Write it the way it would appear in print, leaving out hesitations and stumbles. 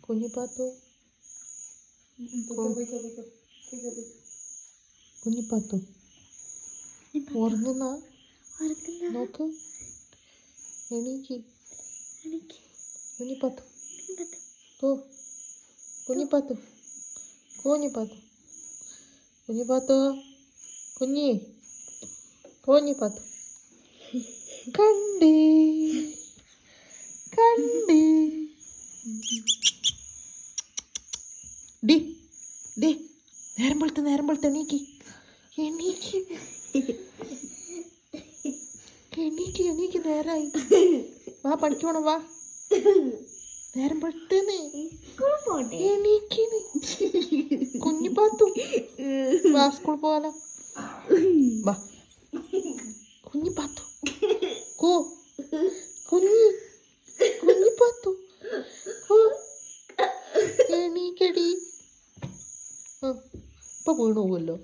കുഞ്ഞിപ്പാത്തു കുഞ്ഞിപ്പാത്തു ഉറങ്ങുന്ന നോക്ക്. എണീക്ക് കുഞ്ഞിപ്പാത്തു. ഓ കുഞ്ഞിപ്പാത്തു കുഞ്ഞിപ്പാത്തു കുഞ്ഞിപ്പാത്തു കുഞ്ഞി കുഞ്ഞിപ്പാത്തു. കണ്ടേ കണ്ടേ ഡി ഡേ നേരം വെളുത്ത് എണീക്ക് എണീക്ക് എണീക്ക് എണീക്ക് നേരായി. വാ പണിക്ക് പോണം വാ. നേരം വെളുത്തേന്ന് എണീക്ക് കുഞ്ഞിപ്പാത്തു. വാ സ്കൂളിൽ പോകാലോ വാ. കുഞ്ഞിപ്പാത്തു കോ കുഞ്ഞിപ്പാത്തു എണീക്കടി. ഇപ്പൊ വീണു പോകുമല്ലോ.